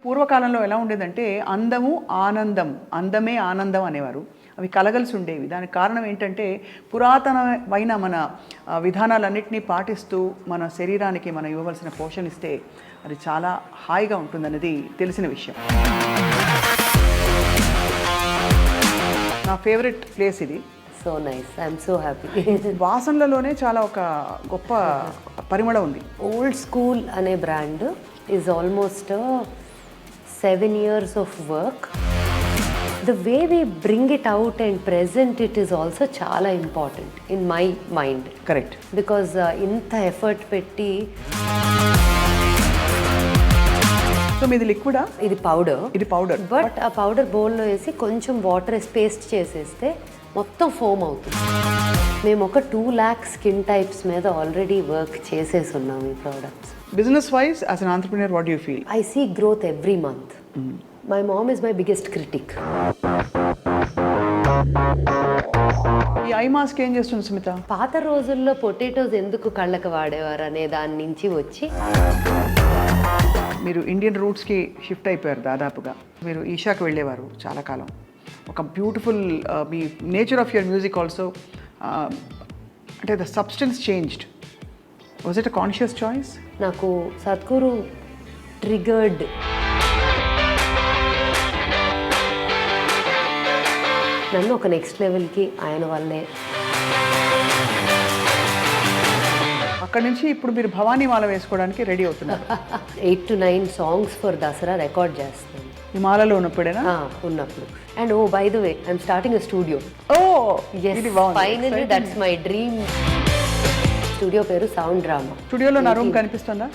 పూర్వకాలంలో ఎలా ఉండేదంటే అందము ఆనందం, అందమే ఆనందం అనేవారు. అవి కలగలిసి ఉండేవి. దానికి కారణం ఏంటంటే పురాతనమైన మన విధానాలన్నింటినీ పాటిస్తూ మన శరీరానికి మనం ఇవ్వవలసిన పోషణ ఇస్తే అది చాలా హాయిగా ఉంటుందన్నది తెలిసిన విషయం. నా ఫేవరెట్ ప్లేస్ ఇది. So nice, I'm so happy. వాసనలలోనే చాలా ఒక గొప్ప పరిమళం ఉంది. ఓల్డ్ స్కూల్ అనే brand is almost 7 years of work. The way we bring it out and present it is also చాలా important in my mind. Correct. Because ఇంత ఎఫర్ట్ పెట్టి. సో మీది లిక్విడా? ఇది పౌడర్. ఇది పౌడర్. బట్ ఆ పౌడర్ బౌల్లో వేసి కొంచెం వాటర్ వేసి పేస్ట్ చేసేస్తే మొత్తం ఫోమ్ అవుతుంది. మేము ఒక 2 lakh స్కిన్ టైప్స్ మీద ఆల్రెడీ వర్క్ చేసేసి ఉన్నాం ఈ products. Business wise, as an entrepreneur, what do you feel? I see growth every month. My mom is my biggest critic. ఈ ఐ మాస్క్ ఏం చేస్తుంది స్మిత? పాత రోజుల్లో పొటాటోస్ ఎందుకు కళ్ళకు వాడేవారు అనే దాని నుంచి వచ్చి మీరు ఇండియన్ రూట్స్కి షిఫ్ట్ అయిపోయారు దాదాపుగా. మీరు ఈషాకి వెళ్ళేవారు చాలా కాలం. ఒక బ్యూటిఫుల్ మీ nature of your music also, అంటే the substance changed. Was it a conscious choice? నాకు సద్గురు ట్రిగర్డ్. నన్ను ఒక నెక్స్ట్ లెవెల్కి ఆయన వల్లే. అక్కడి నుంచి ఇప్పుడు మీరు భవానీ మాల వేసుకోవడానికి రెడీ అవుతున్నారు. 8 to 9 songs for Dasara record చేస్తాను. ఈ మాలలో ఉన్నప్పుడేనా? ఉన్నప్పుడు. And by the way I'm starting a studio. Finally that's my dream. Studio పేరు సౌండ్ డ్రామా. స్టూడియోలో నా రూమ్ కనిపిస్తుందా?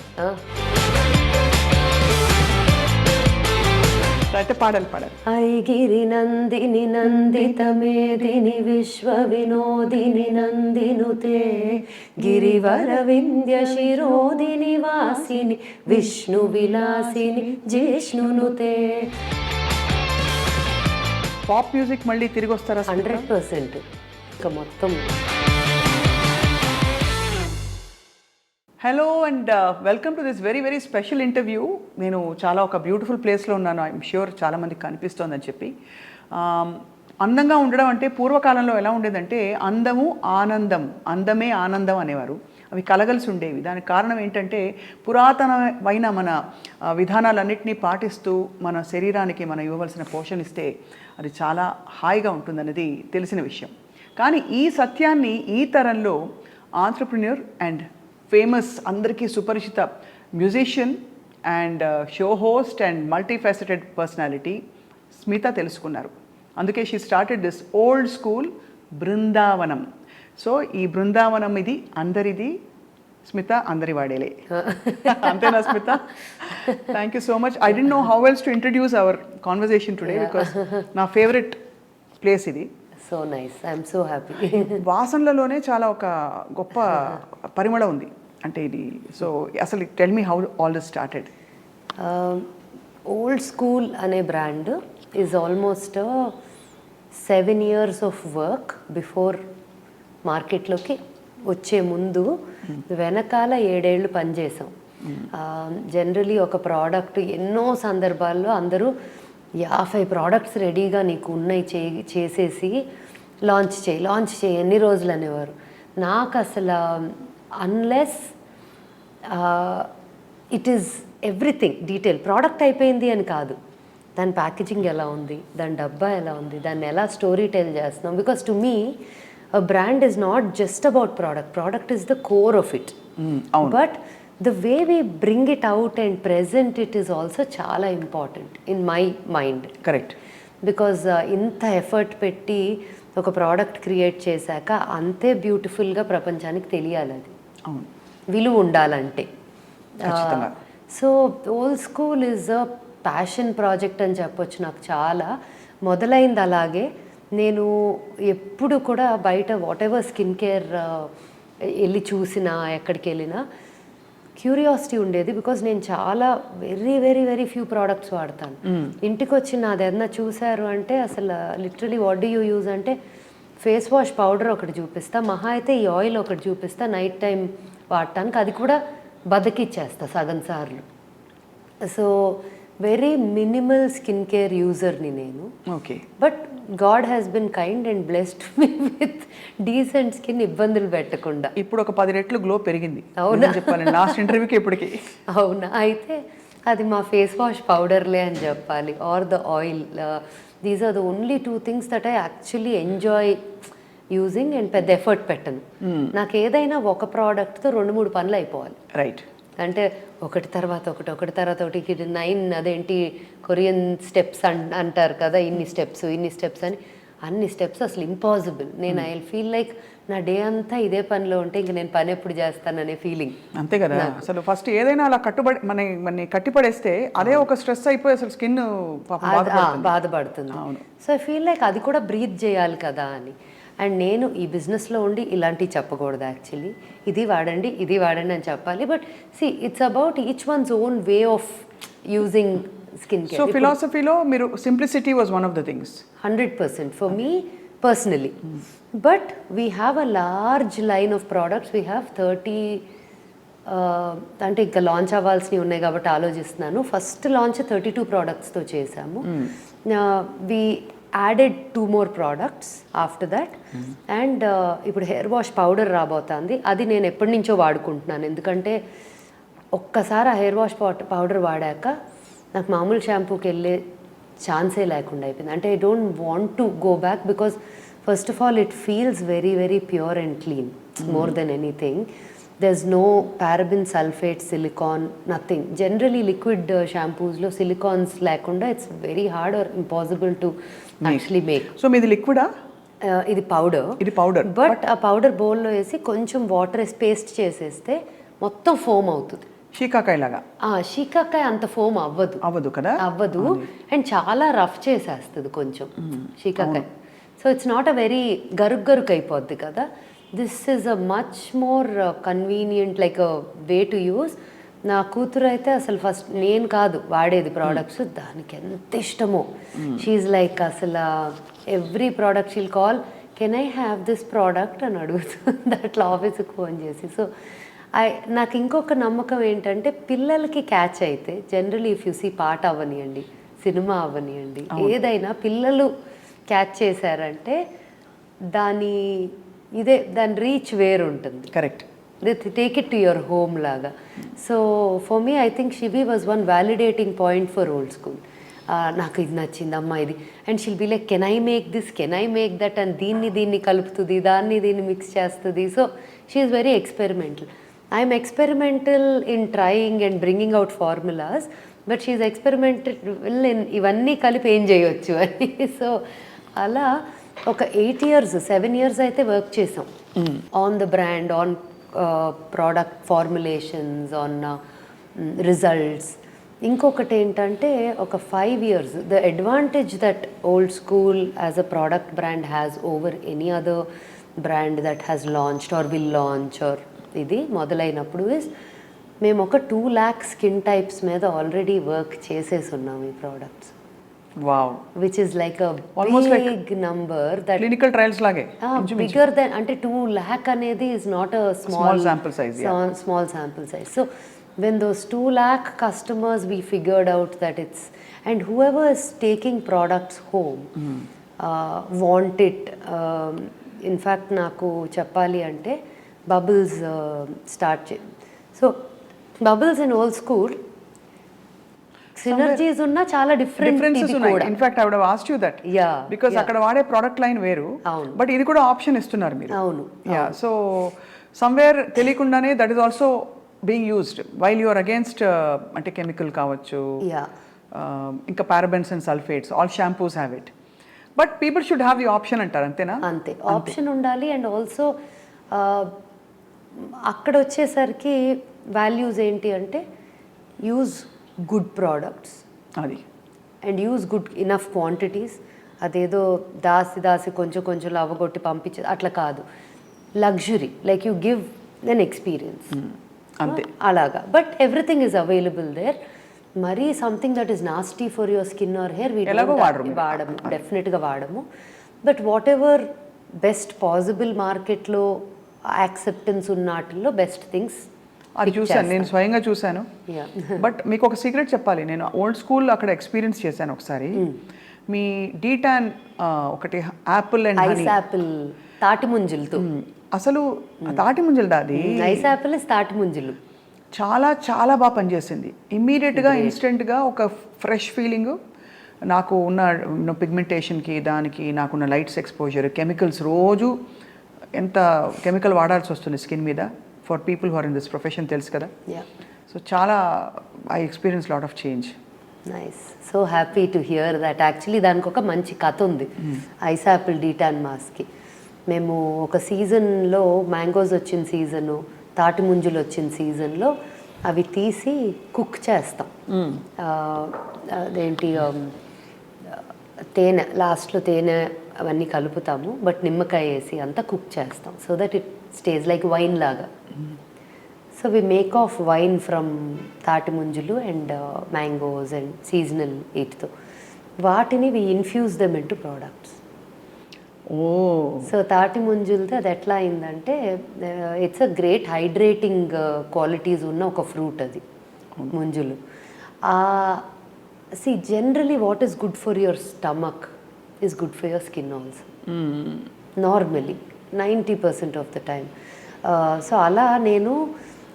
అయితే పాడాలి. ఐగిరి నందిని నందిత మేదిని విశ్వ వినోదిని నందినుతే గిరివర వింధ్య శిరోదిని వాసిని విష్ణు విలాసిని జిష్ణునుతే. పాప్ మ్యూజిక్ మళ్ళీ తిరిగి వస్తారా? 100%. ఇక మొత్తం. Hello and welcome to this very very special interview. నేను చాలా ఒక బ్యూటిఫుల్ ప్లేస్లో ఉన్నాను. ఐఎమ్ ష్యూర్ చాలామందికి కనిపిస్తోందని చెప్పి. అందంగా ఉండడం అంటే పూర్వకాలంలో ఎలా ఉండేదంటే అందము ఆనందం, అందమే ఆనందం అనేవారు. అవి కలగలిసి ఉండేవి. దానికి కారణం ఏంటంటే పురాతనమైన మన విధానాలన్నింటినీ పాటిస్తూ మన శరీరానికి మనం ఇవ్వవలసిన పోషణ ఇస్తే అది చాలా హాయిగా ఉంటుందన్నది తెలిసిన విషయం. కానీ ఈ సత్యాన్ని ఈ తరంలో ఆంట్రప్రెన్యూర్ అండ్ ఫేమస్, అందరికీ సుపరిచిత musician and show host and multifaceted personality Smita తెలుసుకున్నారు. అందుకే she started this old school Brindavanam. So ఈ బృందావనం ఇది అందరిది, స్మిత అందరి వాడేలే. అంతేనా Smita? Thank you so much. I don't know how else to introduce our conversation today because నా ఫేవరెట్ ప్లేస్ ఇది. So nice, I'm so happy. వాసనలలోనే చాలా ఒక గొప్ప పరిమళం ఉంది అంటే ఇది. సో అసలు tell me how all this started. Old school అనే brand is almost 7 years of work before మార్కెట్లోకి వచ్చే ముందు వెనకాల 7 ఏళ్ళు పనిచేసాం. జనరలీ ఒక ప్రోడక్ట్ ఎన్నో సందర్భాల్లో అందరూ 50 ప్రోడక్ట్స్ రెడీగా నీకు ఉన్నాయి చేసేసి లాంచ్ చేయి ఎన్ని రోజులు అనేవారు. నాకు అసలు unless it is everything detail product అయిపోయింది అని కాదు, దాని ప్యాకేజింగ్ ఎలా ఉంది, దాని డబ్బా ఎలా ఉంది, దాన్ని ఎలా స్టోరీ టెల్ చేస్తున్నాం. Because to me a brand is not just about product is the core of it. But the way we bring it out and present it is also చాలా important in my mind. Correct. Because ఇంత effort పెట్టి ఒక product create చేశాక అంతే బ్యూటిఫుల్గా ప్రపంచానికి తెలియాలి. అది విలువ ఉండాలంటే. So old school is a passion project అని చెప్పొచ్చు. నాకు చాలా మొదలైంది అలాగే. నేను ఎప్పుడు కూడా బయట వాట్ ఎవర్ స్కిన్ కేర్ వెళ్ళి చూసినా, ఎక్కడికి వెళ్ళినా క్యూరియాసిటీ ఉండేది. బికాజ్ నేను చాలా very very very few products వాడతాను. ఇంటికి వచ్చి నాదేదన్నా చూశారు అంటే అసలు literally what do you use అంటే ఫేస్ వాష్ పౌడర్ ఒకటి చూపిస్తా, మహా అయితే ఈ ఆయిల్ ఒకటి చూపిస్తా నైట్ టైం వాడటానికి, అది కూడా బదకిచ్చేస్తా సగం సార్లు. So very minimal skin care యూజర్ని నేను. Okay. But God has been kind and blessed me with decent skin, ఇబ్బందులు పెట్టకుండా. ఇప్పుడు ఒక 10 రెట్లు గ్లో పెరిగింది. అవునా? చెప్పాలి లాస్ట్ ఇంటర్వ్యూకి ఇప్పటికి. అవునా? అయితే అది మా ఫేస్ వాష్ పౌడర్లే అని చెప్పాలి, or the oil. These are the only 2 things that I actually enjoy using and పెద్ద ఎఫర్ట్ పెట్టను. నాకు ఏదైనా ఒక ప్రోడక్ట్తో 2-3 పనులు అయిపోవాలి. రైట్. అంటే ఒకటి తర్వాత ఒకటి 9 అదేంటి కొరియన్ స్టెప్స్ అంటారు కదా, ఇన్ని స్టెప్స్ అని. అన్ని స్టెప్స్ అసలు ఇంపాసిబుల్. నేను ఐ ఫీల్ లైక్ నా డే అంతా ఇదే పనిలో ఉంటే ఇంక నేను పని ఎప్పుడు చేస్తాననే ఫీలింగ్. అంతే కదా. అసలు ఫస్ట్ ఏదైనా అలా మన కట్టిపడేస్తే అదే ఒక స్ట్రెస్ అయిపోయి అసలు స్కిన్ బాధపడుతుంది. సో ఐ ఫీల్ లైక్ అది కూడా బ్రీత్ చేయాలి కదా అని. అండ్ నేను ఈ బిజినెస్లో ఉండి ఇలాంటివి చెప్పకూడదు యాక్చువల్లీ. ఇది వాడండి అని చెప్పాలి. But see it's about each one's own way of using skin care. So ఫిలాసఫీలో మీరు simplicity was one of the things. 100% for me personally. But we have a large line of products. We have 30 అంటే ఇంకా launch అవ్వాల్సినవి ఉన్నాయి కాబట్టి ఆలోచిస్తున్నాను. First launch 32 ప్రోడక్ట్స్తో చేశాము. We added 2 more products after that. And ఇప్పుడు hair wash powder రాబోతుంది. అది నేను ఎప్పటి నుంచో వాడుకుంటున్నాను. ఎందుకంటే ఒక్కసారి ఆ హెయిర్ వాష్ పౌడర్ వాడాక నాకు మామూలు షాంపూకి వెళ్ళే ఛాన్సే లేకుండా అయిపోయింది. అంటే I don't want to go back because first of all it feels very very pure and clean more than anything. there's no paraben, sulfate, silicone, nothing. Generally liquid shampoos lo silicones lekunda it's very hard or impossible to actually make. So meedi liquid ah? ఇది powder. But ఆ powder బౌల్లో వేసి కొంచెం water వేసి paste చేసేస్తే మొత్తం foam అవుతుంది. షీకాకాయ లాగా. షీకాకాయ అంత ఫోమ్ అవ్వదు కదా. అవ్వదు. అండ్ చాలా రఫ్ చేసేస్తుంది కొంచెం shikakai. So it's not a very గరుక్ అయిపోద్ది కదా. This is a much more convenient like a way to use. నా కూతురు అయితే అసలు ఫస్ట్ నేను కాదు వాడేది ప్రోడక్ట్స్, దానికి ఎంత ఇష్టమో. షీఈ్ లైక్ అసలు every product she'll call can I have this product అని అడుగుతుంది అట్లా ఆఫీస్కి ఫోన్ చేసి. సో నాకు ఇంకొక నమ్మకం ఏంటంటే పిల్లలకి క్యాచ్ అయితే జనరలీ ఇఫ్ యూ సీ పాట అవ్వనియండి, సినిమా అవ్వనియండి, ఏదైనా పిల్లలు క్యాచ్ చేశారంటే దాని రీచ్ వేరు ఉంటుంది. Correct. they take it to your home laga. So for me I think Shivi was one validating point for old school. నాకు ఇది నచ్చింది అమ్మా ఇది, and she'll be like can I make this, can I make that, and దీన్ని కలుపుతుంది, దీన్ని mix చేస్తుంది. So she is very experimental. I'm experimental in trying and bringing out formulas, but she is experimental in ఇవన్నీ కలిపి ఏం చేయొచ్చు అని. So అలా ఒక 7 years అయితే వర్క్ చేసాం on the brand, on product formulations, on results. ఇంకొకటి ఏంటంటే ఒక 5 years the advantage that old school as a product brand has over any other brand that has launched or will launch or ఇది మొదలైనప్పుడు is మేము ఒక 2 lakh skin types మీద already work చేసేసి ఉన్నాం ఈ products. Wow. Which is like a almost big like number that clinical trials lage. Bigger than ante 2 lakh anedi is not a small sample size. Small sample size. So when those 2 lakh customers we figured out that it's, and whoever is taking products home want it. In fact naku cheppali ante bubbles start so bubbles in old school synergies unna chaala differences unnai. In fact I would have asked you that. Because akkada vaade product line veru, but idi kuda option istunnaru meer. Avunu. So somewhere teliyakundane that is also being used while you are against ante chemical kavachu, inka parabens and sulfates, all shampoos have it, but people should have the option antaru antena. Ante option undali. And also akkada vachesariki values enti ante use good products అది, and use good enough quantities. అదేదో దాసి కొంచెం అవ్వగొట్టి పంపించేది అట్లా కాదు. Luxury like you give then experience అంతే అలాగా. But everything is available there. మరీ something that is nasty for your skin or hair వాడము, డెఫినెట్గా వాడము. But whatever best possible మార్కెట్లో యాక్సెప్టెన్స్ ఉన్న వాటిల్లో బెస్ట్ థింగ్స్ అది చూశాను, నేను స్వయంగా చూశాను. Yeah. బట్ మీకు ఒక సీక్రెట్ చెప్పాలి, నేను ఓల్డ్ స్కూల్ అక్కడ ఎక్స్పీరియన్స్ చేశాను ఒకసారి. మీ డీటాన్ ఒకటి యాపిల్ అండ్ ఐస్ యాపిల్ తాటి ముంజులతో. అసలు తాటి ముంజలు అది ఐస్ యాపిల్ తాటి ముంజులు చాలా చాలా బాగా పనిచేసింది. ఇమ్మీడియట్గా ఇన్స్టెంట్గా ఒక ఫ్రెష్ ఫీలింగ్. నాకు ఉన్న పిగ్మెంటేషన్కి, దానికి నాకున్న లైట్స్ ఎక్స్పోజర్, కెమికల్స్, రోజు ఎంత కెమికల్ వాడాల్సి వస్తుంది స్కిన్ మీద for people who are in this profession, తెలుసు కదా. సో చాలా I experience lot of change. Nice, so happy to hear that. Actually దానికి ఒక మంచి కథ ఉంది ఐస్ యాపిల్ డీటాన్ మాస్క్కి. మేము ఒక సీజన్లో మ్యాంగోస్ వచ్చిన సీజను, తాటి ముంజులు వచ్చిన సీజన్లో అవి తీసి కుక్ చేస్తాం. అదేంటి తేనె, లాస్ట్లో తేనె అవన్నీ కలుపుతాము, బట్ నిమ్మకాయ వేసి అంతా కుక్ చేస్తాం so that it stage like wine లాగా. So we make of wine from తాటి ముంజులు అండ్ మ్యాంగోస్ అండ్ సీజనల్ వీటితో. వాటిని we infuse them into products. So తాటి ముంజులతో అది ఎట్లా అయిందంటే it's a great hydrating qualities ఉన్న ఒక ఫ్రూట్ అది ముంజులు. See generally what is good for your stomach is good for your skin also, normally 90% of the time. So అలా నేను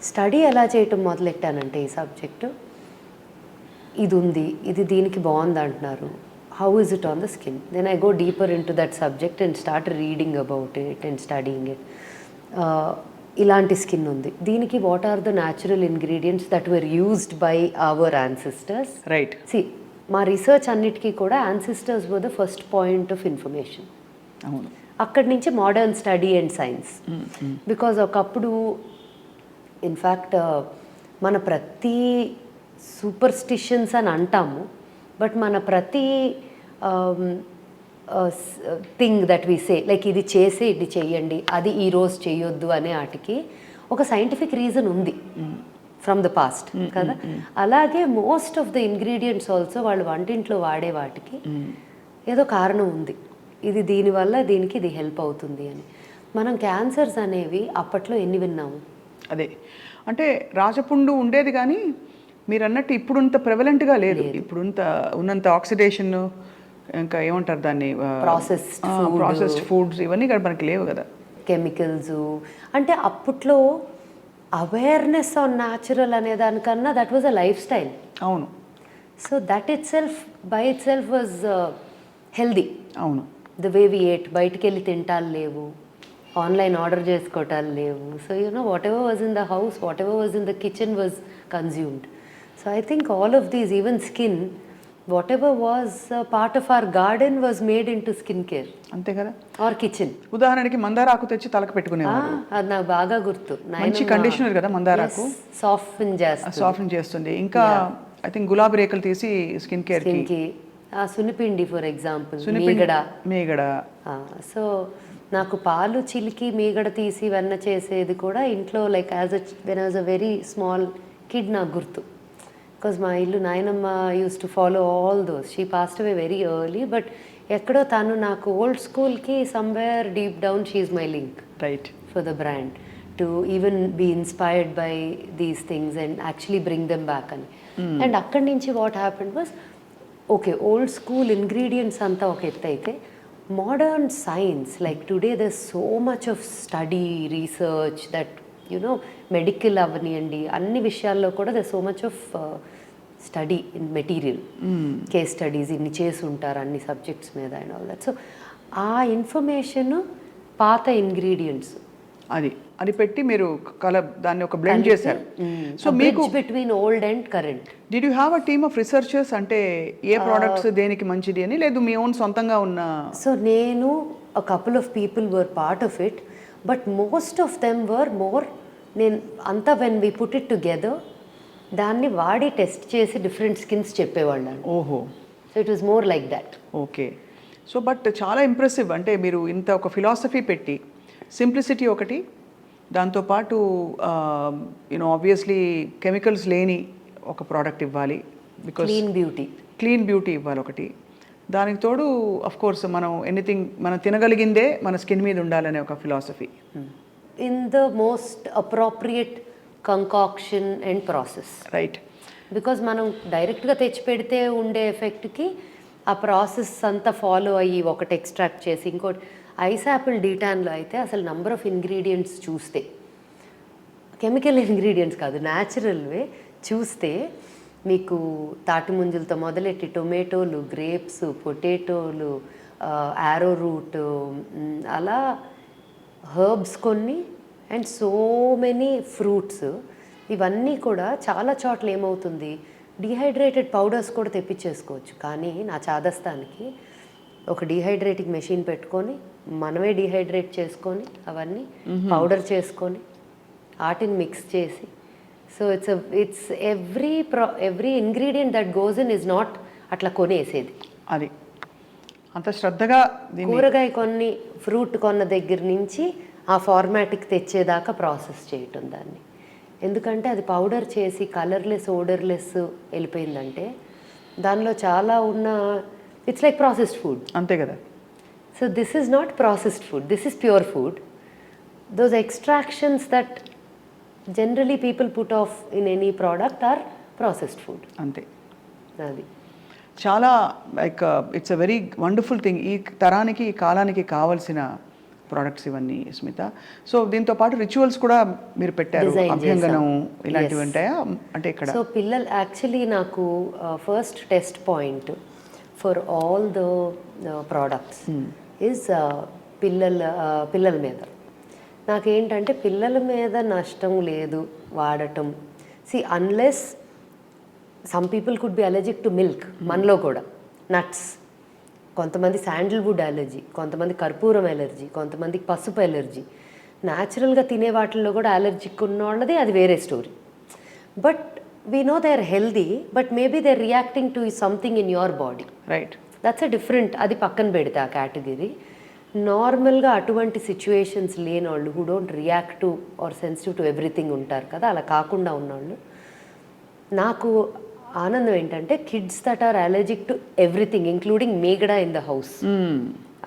స్టడీ ఎలా చేయటం మొదలెట్టానంటే ఈ సబ్జెక్టు, ఇది ఉంది, ఇది దీనికి బాగుంది అంటున్నారు, how is it on the skin? Then I go deeper into that subject and start reading about it and studying it. ఇలాంటి స్కిన్ ఉంది, దీనికి what are the natural ingredients that were used by our ancestors. Right. సి మా research అన్నిటికీ కూడా ancestors were the first point of information. అవును. అక్కడి నుంచి modern study and science. Because ఒకప్పుడు ఇన్ఫ్యాక్ట్ మన ప్రతి సూపర్స్టిషన్స్ అని అంటాము, బట్ మన ప్రతి thing that we say like ఇది చేసి ఇది చెయ్యండి, అది ఈరోజు చేయొద్దు అనే వాటికి ఒక సైంటిఫిక్ రీజన్ ఉంది ఫ్రమ్ ద పాస్ట్ కదా. అలాగే most of the ingredients also వాళ్ళు వంటింట్లో వాడే వాటికి ఏదో కారణం ఉంది, ఇది దీనివల్ల దీనికి ఇది హెల్ప్ అవుతుంది అని. మనం క్యాన్సర్స్ అనేవి అప్పట్లో ఎన్ని విన్నాము. అదే అంటే రాజపుండు ఉండేది కానీ మీరు అన్నట్టు ఇప్పుడుంత ప్రెవలెంట్గా లేదు. ఇప్పుడుంత ఉన్నంత ఆక్సిడేషన్, ఇంకా ఏమంటారు దాన్ని, ప్రాసెస్డ్ ఫుడ్స్ ఇవన్నీ ఇక్కడ మనకి లేవు కదా, కెమికల్స్. అంటే అప్పట్లో అవేర్నెస్ ఆన్ న్యాచురల్ అనే దానికన్నా that was a lifestyle. అవును. So that itself by itself was healthy. అవును. ద వే వి ఏట్, బయటికి వెళ్ళి తింటాలు లేవు, ఆన్లైన్ ఆర్డర్ చేసుకోవటాలు లేవు. So whatever was in the house, whatever was in the kitchen was consumed. So I think all of these, even skin, whatever was part of our garden was made into skincare. అంతే కదా. Or kitchen. ఉదాహరణకి మందార ఆకు తెచ్చి తలకు పెట్టుకునేవారు. అది నాకు బాగా గుర్తు. మంచి కండిషనర్ కదా మందార ఆకు. సాఫ్ట్ చేస్తుంది. ఇంకా ఐ థింక్ గులాబీ రేకులు తీసి స్కిన్ కేర్ కి. సునిపిండి ఫర్ ఎగ్జాంపుల్, మీగడ. సో నాకు పాలు చిలికి మీగడ తీసి వెన్న చేసేది కూడా ఇంట్లో, like when I was a very small kid నాకు గుర్తు. బికాజ్ మా ఇల్లు నాయనమ్మ used to follow all those. She passed away very early, but ఎక్కడో తను నాకు ఓల్డ్ స్కూల్కి somewhere deep down she is my link right for the brand to even be inspired by these things and actually bring them back అని. And అక్కడి నుంచి what happened was, okay old school ingredients అంతా ఒక ఎత్తు అయితే, modern science like today there so much of study research that medical అవనియండి, అన్ని విషయాల్లో కూడా the so much of study in material, case studies ఇన్ని చేసి ఉంటారు అన్ని సబ్జెక్ట్స్ మీద అండ్ ఆల్ దట్. సో ఆ ఇన్ఫర్మేషన్ పాత ఇంగ్రీడియంట్స్ అది పెట్టి మీరు దాన్ని ఒక బ్లెండ్ చేశారు. సో మీకు between old and current. Did you have a team of researchers, అంటే ఏ ప్రోడక్ట్స్ దేనికి మంచిది అని, లేదు మీ ఓన్ సొంతంగా ఉన్న? సో నేను a couple of people were part of it, but most of them were more, నేను అంతా when we put it together దాన్ని వాడి టెస్ట్ చేసి డిఫరెంట్ స్కిన్స్ చెప్పేవాళ్ళని. ఓహో. So it was more like that. Okay. So but చాలా impressive, అంటే మీరు ఇంత ఒక ఫిలాసఫీ పెట్టి, సింప్లిసిటీ ఒకటి, దాంతోపాటు ఆబ్వియస్లీ కెమికల్స్ లేని ఒక ప్రోడక్ట్ ఇవ్వాలి, బికాస్ క్లీన్ బ్యూటీ ఇవ్వాలి ఒకటి, దానికి తోడు అఫ్ కోర్స్ మనం ఎనీథింగ్ మనం తినగలిగిందే మన స్కిన్ మీద ఉండాలనే ఒక philosophy. In the most appropriate concoction and process. Right. Because మనం డైరెక్ట్గా తెచ్చి పెడితే ఉండే ఎఫెక్ట్కి ఆ ప్రాసెస్ అంతా ఫాలో అయ్యి ఒకటి ఎక్స్ట్రాక్ట్ చేసి ఇంకోటి. ఐస్ యాపిల్ డీటాన్లో అయితే అసలు నంబర్ ఆఫ్ ఇంగ్రీడియంట్స్ చూస్తే, కెమికల్ ఇంగ్రీడియంట్స్ కాదు, న్యాచురల్వే చూస్తే మీకు తాటి ముంజలతో మొదలెట్టి టొమాటోలు, గ్రేప్స్, పొటాటోలు, యారో రూట్, అలా హర్బ్స్ కొన్ని అండ్ సో మెనీ ఫ్రూట్స్. ఇవన్నీ కూడా చాలా చోట్ల ఏమవుతుంది, డీహైడ్రేటెడ్ పౌడర్స్ కూడా తెప్పించేసుకోవచ్చు. కానీ నా చాదస్తానికి ఒక డీహైడ్రేటింగ్ మెషిన్ పెట్టుకొని మనమే డీహైడ్రేట్ చేసుకొని అవన్నీ పౌడర్ చేసుకొని వాటిని మిక్స్ చేసి, so it's every ingredient that goes in is not అట్లా కొనేసేది. అది అంత శ్రద్ధగా కూరగాయ కొన్ని ఫ్రూట్ కొన్న దగ్గర నుంచి ఆ ఫార్మాట్కి తెచ్చేదాకా ప్రాసెస్ చేయటం దాన్ని. ఎందుకంటే అది పౌడర్ చేసి కలర్లెస్ ఓడర్లెస్ వెళ్ళిపోయిందంటే దానిలో చాలా ఉన్న, ఇట్స్ లైక్ ప్రాసెస్డ్ ఫుడ్. అంతే కదా. So this is not processed food, this is pure food. Those extractions that generally people put off in any product or processed food. అంతే. అది చాలా like it's a very wonderful thing. ఈ తరానికి ఈ కాలానికి కావాల్సిన ప్రోడక్ట్స్ ఇవన్నీ స్మిత. సో దీంతో పాటు రిచువల్స్ కూడా మీరు పెట్టారు, అభ్యంగనం ఇలాంటివి ఉంటాయా అంటే ఇక్కడ? సో పిల్లలు యాక్చువల్లీ నాకు first test point for all the products is పిల్లల మీద. నాకేంటంటే పిల్లల మీద నష్టం లేదు వాడటం. Unless some people could be allergic to milk, మనలో కూడా నట్స్, కొంతమంది శాండిల్వుడ్ అలర్జీ, కొంతమంది కర్పూరం ఎలర్జీ, కొంతమందికి పసుపు ఎలర్జీ. న్యాచురల్గా తినే వాటిల్లో కూడా అలర్జిక్ ఉన్న వాళ్ళది అది వేరే story. But we know they are healthy, but maybe they are reacting to something in your body. Right. That's a different, అది పక్కన పెడితే ఆ కేటగిరీ. నార్మల్గా అటువంటి సిచ్యువేషన్స్ లేని వాళ్ళు, who don't react to or sensitive to everything ఉంటారు కదా, అలా కాకుండా ఉన్నవాళ్ళు. నాకు ఆనందం ఏంటంటే kids that are allergic to everything including మీగడ ఇన్ ద హౌస్,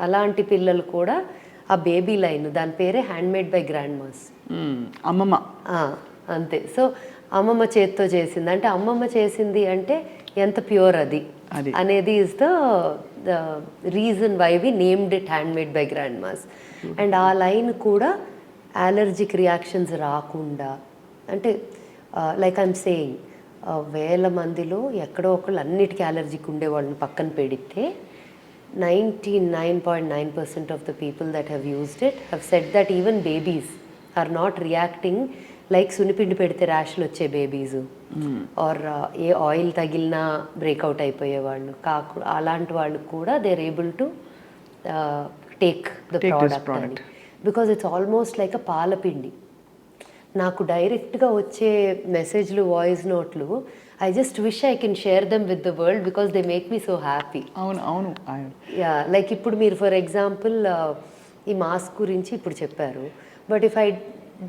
అలాంటి పిల్లలు కూడా ఆ బేబీ లైన్, దాని పేరే హ్యాండ్మేడ్ బై గ్రాండ్ మాస్, అమ్మమ్మ. అంతే. సో అమ్మమ్మ చేత్తో చేసింది అంటే, అమ్మమ్మ చేసింది అంటే ఎంత ప్యూర్ అది అనేది is the reason why we named it handmade by grandmas. And ఆ లైన్ కూడా అలర్జిక్ రియాక్షన్స్ రాకుండా, అంటే లైక్ ఐఎమ్ సేయింగ్, వేల మందిలో ఎక్కడో ఒకళ్ళు అన్నిటికీ అలర్జిక్ ఉండే వాళ్ళని పక్కన పెడితే 99.9% of the people that have used it have said that even babies are not reacting like సునిపిండి పెడితే ర్యాష్లు వచ్చే బేబీస్ ఆర్ ఏ ఆయిల్ తగిలినా బ్రేక్అవుట్ అయిపోయేవాళ్ళు అలాంటి వాళ్ళు కూడా they are able to take the product because it's almost like a పాలపిండి. నాకు డైరెక్ట్గా వచ్చే మెసేజ్లు, వాయిస్ నోట్లు, I just wish I can share them with the world because they make me so happy. అవును అవును. యా, లైక్ ఇప్పుడు మీరు ఫర్ ఎగ్జాంపుల్ ఈ మాస్క్ గురించి ఇప్పుడు చెప్పారు, but if I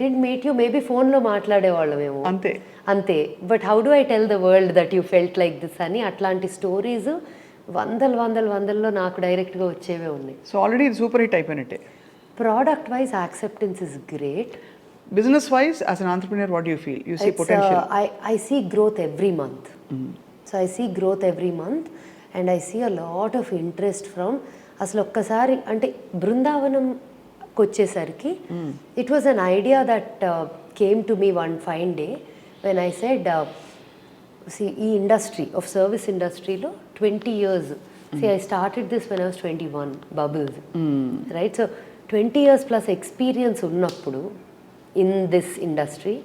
did meet you maybe ఫోన్లో మాట్లాడేవాళ్ళమేమో, అంతే అంతే. But how do I tell the world that you felt like this అని, అట్లాంటి స్టోరీస్ వందల్లో నాకు డైరెక్ట్గా వచ్చేవే ఉన్నాయి. సో ఆల్రెడీ ఇది సూపర్ హిట్ అయిపోయినట్టే. Product wise acceptance is great. Business wise, as an entrepreneur, what do you feel? You see potential? I see growth every month. So I see growth every month and I see a lot of interest from, అసలు ఒక్కసారి అంటే బృందావనంకి వచ్చేసరికి it was an idea that came to me one fine day when I said, see, ఈ industry of service ఇండస్ట్రీలో 20 years, see I started this when I was 21, bubbles, right? So 20 years plus experience ఉన్నప్పుడు in this industry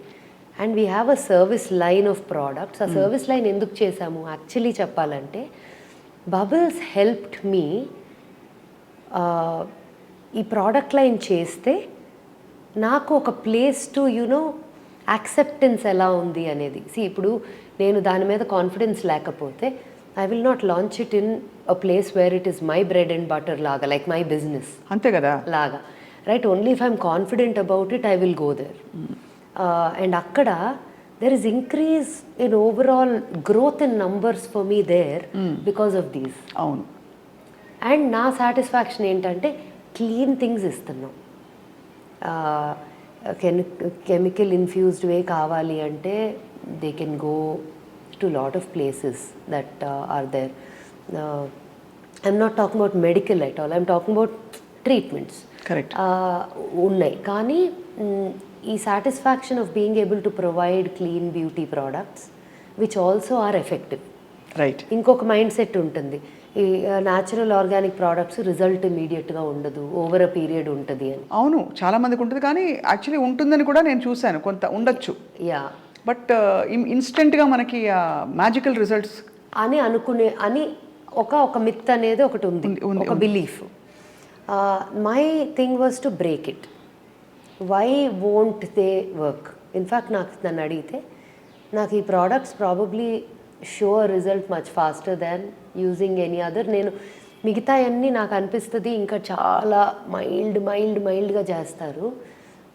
and we have a service line of products. ఆ service line ఎందుకు చేసాము actually చెప్పాలంటే, bubbles helped me ఈ product line చేస్తే నాకు ఒక place to you know acceptance ఎలా ఉంది అనేది. ఇప్పుడు నేను దాని మీద కాన్ఫిడెన్స్ లేకపోతే I will not launch it in a place where it is my bread and butter లాగా, లైక్ మై బిజినెస్, అంతే కదా లాగా, right? Only if I'm confident about it I will go there. And అక్కడ there is increase in overall growth in numbers for me there because of these. అవును. And నా satisfaction ఏంటంటే clean things ఇస్తున్నాం. Chemical infused వే కావాలి అంటే they can go to lot of places that are there. I'm not talking about medical at all, I'm talking about treatments. Correct. ఉన్నాయి, కానీ ఈ satisfaction of being able to provide clean beauty products which also are effective. Right. ఇంకొక mindset ఉంటుంది, ఈ natural organic products result ఇమీడియట్గా ఉండదు, over a period ఉంటుంది అని. అవును, చాలా మందికి ఉంటుంది, కానీ యాక్చువల్లీ ఉంటుందని కూడా నేను చూశాను, కొంత ఉండొచ్చు. యా, బట్ ఇన్స్టెంట్గా మనకి మ్యాజికల్ రిజల్ట్స్ అని ఒక మిత్ అనేది ఒకటి ఉంది, ఒక belief. My thing was to break it. Why won't they work? In fact నన్ను అడిగితే నాకు ఈ products probably show result much faster than using any other. నేను మిగతా అన్నీ నాకు అనిపిస్తుంది ఇంకా చాలా మైల్డ్గా చేస్తారు,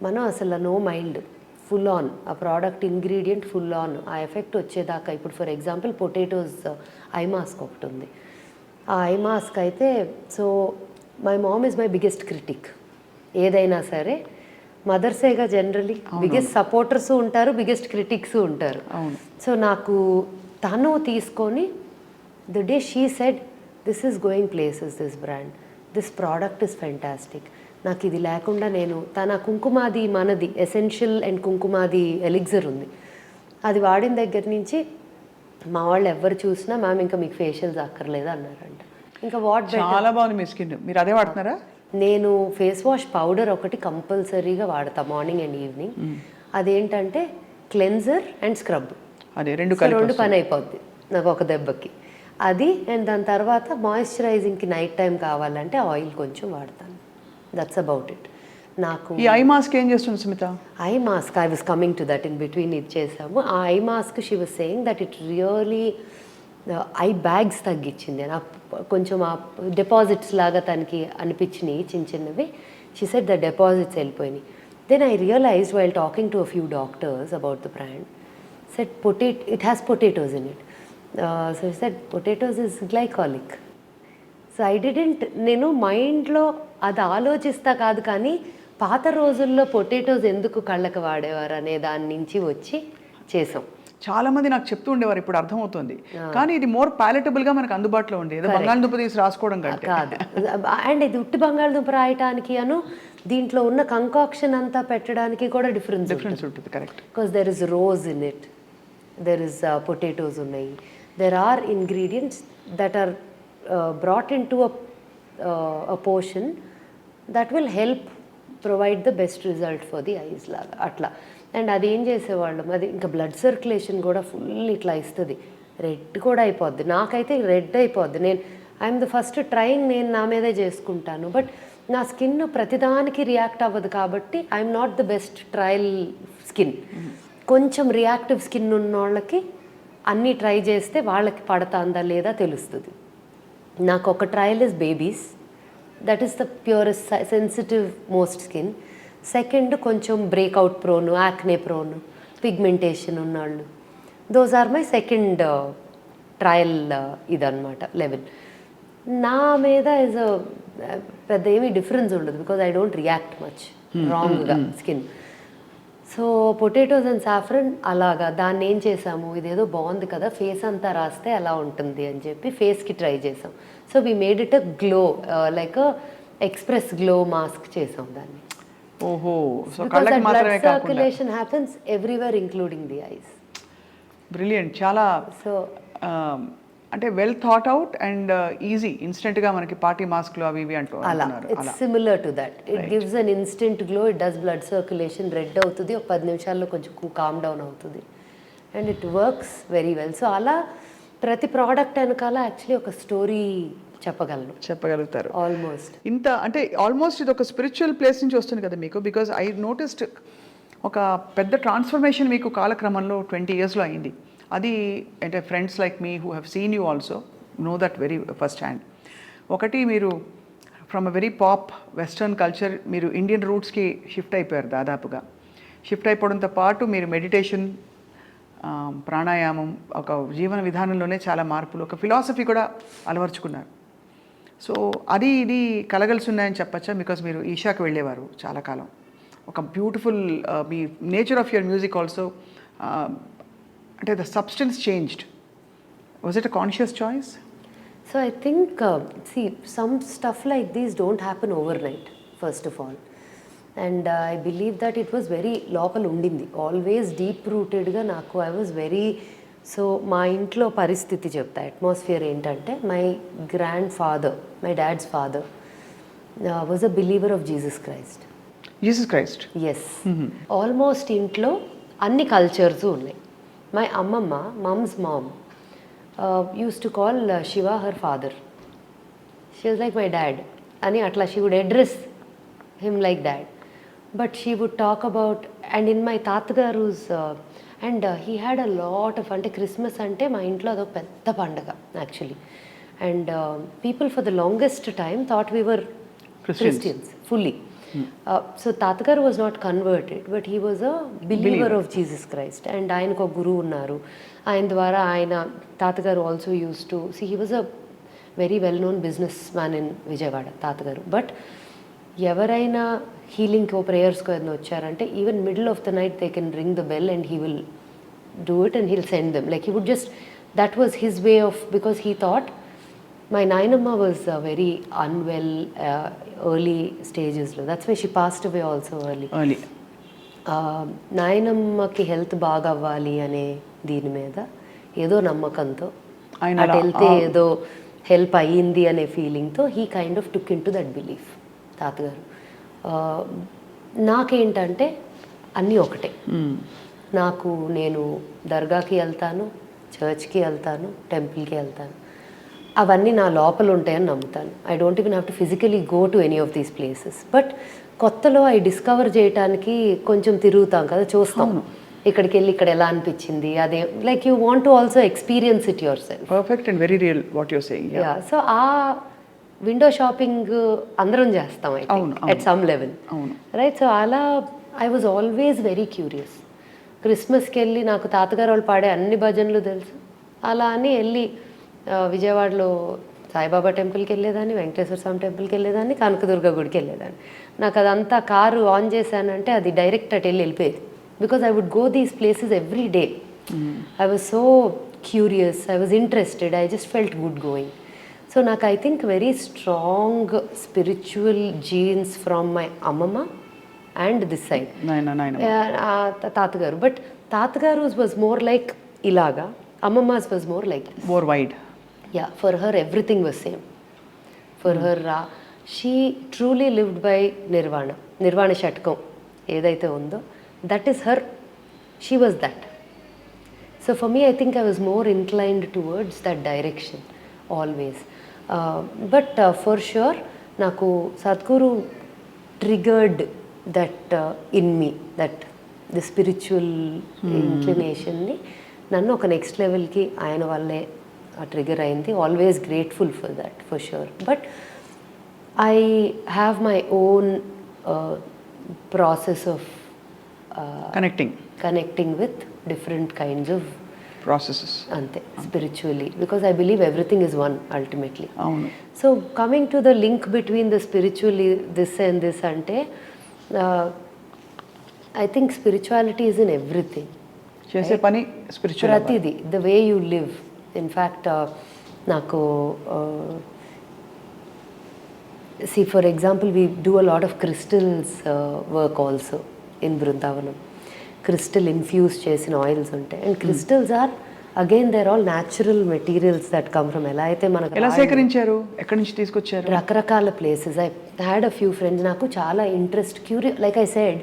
మనం అసలు నో మైల్డ్, ఫుల్ ఆన్ ఆ ప్రోడక్ట్ ఇంగ్రీడియంట్ ఫుల్ ఆన్ ఆ ఎఫెక్ట్ వచ్చేదాకా. ఇప్పుడు for example potatoes eye mask ఒకటి ఉంది. ఆ ఐ మాస్క్ అయితే, so my mom is my biggest critic. ఏదైనా సరే మదర్సేగా జనరలీ బిగ్గెస్ట్ సపోర్టర్స్ ఉంటారు, బిగ్గెస్ట్ క్రిటిక్స్ ఉంటారు. సో నాకు తను తీసుకొని the day she said this is going places, this brand, this product is fantastic. నాకు ఇది లేకుండా తన కుంకుమాది మనది ఎసెన్షియల్ అండ్ కుంకుమాది ఎలిక్సర్ ఉంది, అది వాడిన దగ్గర నుంచి మా వాళ్ళు ఎవరు చూసినా మ్యామ్ ఇంకా మీకు ఫేషియల్స్ అక్కర్లేదు అన్నారంట. ఇంకా చాలా బాగుంది మీ స్కిన్, మీరు అదే వాడుతున్నారా? నేను ఫేస్ వాష్ పౌడర్ ఒకటి కంపల్సరీగా వాడతా మార్నింగ్ అండ్ ఈవినింగ్. అదేంటంటే క్లెన్జర్ అండ్ స్క్రబ్, అదే రెండు పని అయిపోద్ది నాకు ఒక దెబ్బకి అది. అండ్ దాని తర్వాత మాయిశ్చరైజింగ్కి నైట్ టైం కావాలంటే ఆయిల్ కొంచెం వాడతాను. దట్స్ అబౌట్ ఇట్. నాకు ఈ ఐ మాస్క్ ఏం చేస్తుంది Smita? Eye mask I was coming to that, in between ఇది చేసాము. ఆ eye mask she was saying that it really eye bags తగ్గించింది. నాకు కొంచెం ఆ డిపాజిట్స్ లాగా తనకి అనిపించినాయి చిన్నవి. షీ సెడ్ ద డిపాజిట్స్ వెళ్ళిపోయినాయి. Then I realized while talking to a few doctors about the brand, said it has potatoes in it. So said potatoes is glycolic. So I didn't, నేను మైండ్లో అది ఆలోచిస్తా కాదు, కానీ పాత రోజుల్లో పొటాటోస్ ఎందుకు కళ్ళకు వాడేవారు అనే దాని నుంచి వచ్చి చేసాం. చాలా మంది నాకు చెప్తూ ఉండేవారు, ఇప్పుడు అర్థమవుతుంది. కానీ ఇది మోర్ ప్యాలెటబుల్గా మనకు అందుబాటులో ఉంది, ఏదో బంగాళదుంప తీసి రాసుకోవడం కంటే కాదు. అండ్ ఇది ఉట్టి బంగాళదుంప రాయటానికి దీంట్లో ఉన్న కంకాక్షన్ అంతా పెట్టడానికి కూడా డిఫరెన్స్ ఉంటుంది. Correct. Because there is rose in it, there is potatoes ఉన్నాయి, there are ingredients that are brought into a portion that will help provide the best result for the eyes లాగా అట్లా. And అది ఏం చేసేవాళ్ళం, అది ఇంకా blood circulation కూడా full ఇట్లా ఇస్తుంది, రెడ్ కూడా అయిపోద్ది. నాకైతే రెడ్ అయిపోద్ది. ఐఎమ్ ద ఫస్ట్ ట్రైయింగ్, నేను నా మీదే చేసుకుంటాను. బట్ నా స్కిన్ ప్రతిదానికి రియాక్ట్ అవ్వదు కాబట్టి I'm not the best trial skin. కొంచెం రియాక్టివ్ స్కిన్ ఉన్న వాళ్ళకి అన్నీ ట్రై చేస్తే వాళ్ళకి పడతాందా లేదా తెలుస్తుంది. నాకు ఒక trial is babies, that is the purest sensitive most skin. Second కొంచెం breakout prone, acne prone, pigmentation ఉన్నవాళ్ళు, those are my second trial ఇదన్నమాట లెవెల్. నా మీద ఇస్ పెద్ద ఏమీ డిఫరెన్స్ ఉండదు because I don't react much రాంగ్గా skin. So potatoes and saffron అలాగా దాన్ని ఏం చేసాము, ఇదేదో బాగుంది కదా ఫేస్ అంతా రాస్తే ఎలా ఉంటుంది అని చెప్పి ఫేస్కి ట్రై చేసాం. So we made it a glow, like express glow mask చేసాం దాన్ని. ఓహో, సో కళ్ళకి మాత్రమే కాకుండా circulation happens everywhere including the ice. Brilliant. చాలా సో అంటే well thought out and easy, ఇన్స్టెంట్గా మనకి పార్టీ మాస్క్లు అవి ఇవి అంటూ అలా. It's similar to that, it gives an instant glow, it does blood circulation, red అవుతుంది, ఒక 10 నిమిషాల్లో కొంచెం కామ్ డౌన్ అవుతుంది and it works very well. So అలా ప్రతి ప్రోడక్ట్ వెనకాల యాక్చువల్లీ ఒక స్టోరీ చెప్పగలుగుతారు ఆల్మోస్ట్. ఇంత అంటే ఆల్మోస్ట్ ఇది ఒక స్పిరిచువల్ ప్లేస్ నుంచి వస్తుంది కదా మీకు, బికాజ్ ఐ నోటిస్డ్ ఒక పెద్ద ట్రాన్స్ఫర్మేషన్ మీకు కాలక్రమంలో 20 yearsలో అయింది. అది అంటే friends like me who have seen you also know that very first hand. ఒకటి మీరు from a very pop western culture మీరు ఇండియన్ రూట్స్కి షిఫ్ట్ అయిపోయారు దాదాపుగా. షిఫ్ట్ అయిపోవడంతో పాటు మీరు మెడిటేషన్, ప్రాణాయామం, ఒక జీవన విధానంలోనే చాలా మార్పులు, ఒక ఫిలాసఫీ కూడా అలవర్చుకున్నారు. సో అది ఇది కలగలిసి ఉన్నాయని చెప్పచ్చా? బికాజ్ మీరు ఈషాకి వెళ్ళేవారు చాలా కాలం, ఒక బ్యూటిఫుల్ మీ nature of your music also అంటే the substance changed. Was it a conscious choice? So I think, see, some stuff like these don't happen overnight, first of all. And I believe that it was very లోపల ఉండింది, always deep రూటెడ్గా నాకు. I was very, so మా ఇంట్లో పరిస్థితి చెప్తా, atmosphere ఏంటంటే, my grandfather, my dad's father was a believer of Jesus Christ. Jesus Christ? Yes. Almost ఇంట్లో అన్ని కల్చర్స్ ఉన్నాయి. మై అమ్మమ్మ, mum's mom, used to call Shiva her father. She was like my dad. Ani atla she would address him like that. But she would talk about, and in my Tatagaru's, and he had a lot of, ante Christmas ante ma intlo ado pedda pandaga actually. And people for the longest time thought we were Christians fully. So Tatagaru was not converted, but he was a believer of Jesus Christ. And ఆయనకు ఒక గురువు ఉన్నారు. ఆయన ద్వారా ఆయన తాతగారు also used to see, he was a very well known businessman in Vijayawada, తాతగారు. But ఎవరైనా హీలింగ్కో ప్రేయర్స్కో ఏదైనా వచ్చారంటే, even middle of the night they can ring the bell and he will do it and heal send them. Like he would just, that was his way of, because he thought, my nainamma was very unwell early stages lo, that's why she passed away also early. నాయనమ్మకి health బాగా అవ్వాలి అనే దీని మీద ఏదో నమ్మకంతో, అటు వెళ్తే ఏదో హెల్ప్ అయ్యింది అనే ఫీలింగ్తో he kind of took into that belief తాతగారు. నాకేంటంటే అన్నీ ఒకటే. నాకు, నేను దర్గాకి వెళ్తాను, చర్చ్కి వెళ్తాను, టెంపుల్కి వెళ్తాను, అవన్నీ నా లోపల ఉంటాయని నమ్ముతాను. I don't even have to physically go to any of these places. But కొత్తలో అవి డిస్కవర్ చేయడానికి కొంచెం తిరుగుతాం కదా, చూస్తాం, ఇక్కడికి వెళ్ళి ఇక్కడ ఎలా అనిపించింది, అదే like you want to also experience it yourself. Perfect and very real what your saying. Yeah, so ఆ విండో షాపింగ్ అందరం చేస్తాం at some level, right? So అలా I was always very curious. క్రిస్మస్కి వెళ్ళి నాకు తాతగారు వాళ్ళు పాడే అన్ని భజనలు తెలుసు. అలా అని వెళ్ళి విజయవాడలో సాయిబాబా టెంపుల్కి వెళ్ళేదాన్ని, వెంకటేశ్వర స్వామి టెంపుల్కి వెళ్ళేదాన్ని, కనకదుర్గ గుడికి వెళ్ళేదాన్ని. నాకు అదంతా కారు ఆన్ చేశానంటే అది డైరెక్ట్ అటు వెళ్ళిపోయేది, because I would go these places every day. I was so curious, I was interested, I just felt good going. So నాకు I think very strong spiritual genes from my అమ్మమ్మ and this side తాతగారు. But తాతగారు was more like ఇలాగా, అమ్మమ్మస్ was more like more wide. Yeah, for her everything was same. For her, she truly lived by nirvana. Nirvana shatkam edaithe undo, that is her, she was that. So for me, I think I was more inclined towards that direction always. But for sure naku Sadguru triggered that in me, that the spiritual inclination ni nannu oka next level ki ayana valle ఆ trigger అయింది. Always grateful for that, for sure. But I have my own process of connecting with different kinds of processes, అంతే, spiritually, because I believe everything is one ultimately. So coming to the link between the spiritually this and this అంటే, I think spirituality is in everything. చేసే పని spiritual, ప్రతిదీ, the way you live. In fact నాకు see, for example, we do a lot of crystals work also in Vrindavanam. Crystal infused చేసిన oils ఉంటాయి. And crystals are again there all natural materials that come from. ఎలా అయితే మనకు ఎలా సేకరించారు, ఎక్కడి నుంచి తీసుకొచ్చారు? రకరకాల places. I had a few friends. నాకు చాలా ఇంట్రెస్ట్, లైక్ ఐ సెడ్,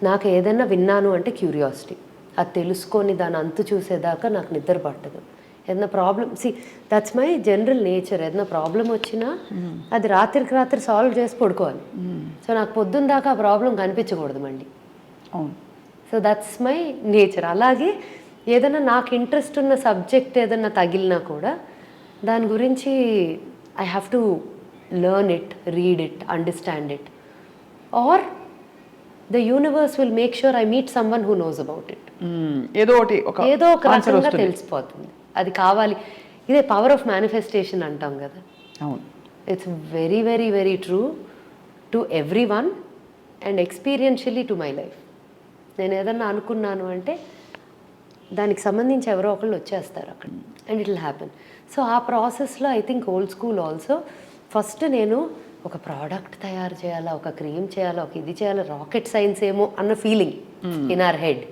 నాకు ఏదైనా విన్నాను అంటే క్యూరియాసిటీ, అది తెలుసుకొని దాని అంతు చూసేదాకా నాకు నిద్ర పట్టదు. ఏదైనా problem, that's my general nature. ఏదైనా ప్రాబ్లం వచ్చినా అది రాత్రికి రాత్రి సాల్వ్ చేసి పడుకోవాలి. సో నాకు పొద్దున్న దాకా ఆ ప్రాబ్లం కనిపించకూడదు మళ్ళీ. So that's my nature. అలాగే ఏదైనా నాకు ఇంట్రెస్ట్ ఉన్న సబ్జెక్ట్ ఏదైనా తగిలినా కూడా దాని గురించి I have to learn it, read it, understand it, or the universe will make sure I meet someone who knows about it. ఏదో ఒక రకంగా తెలిసిపోతుంది అది కావాలి. ఇదే పవర్ ఆఫ్ మేనిఫెస్టేషన్ అంటాం కదా. It's very very very true to everyone, and experientially to my life. నేను ఏదన్నా అనుకున్నాను అంటే దానికి సంబంధించి ఎవరో ఒకళ్ళు వచ్చేస్తారు అక్కడ, and it will happen. So ఆ ప్రాసెస్లో I think old school also first నేను ఒక ప్రోడక్ట్ తయారు చేయాలా, ఒక క్రీమ్ చేయాలా, ఒక ఇది చేయాలా, రాకెట్ సైన్స్ ఏమో అన్న feeling in our head.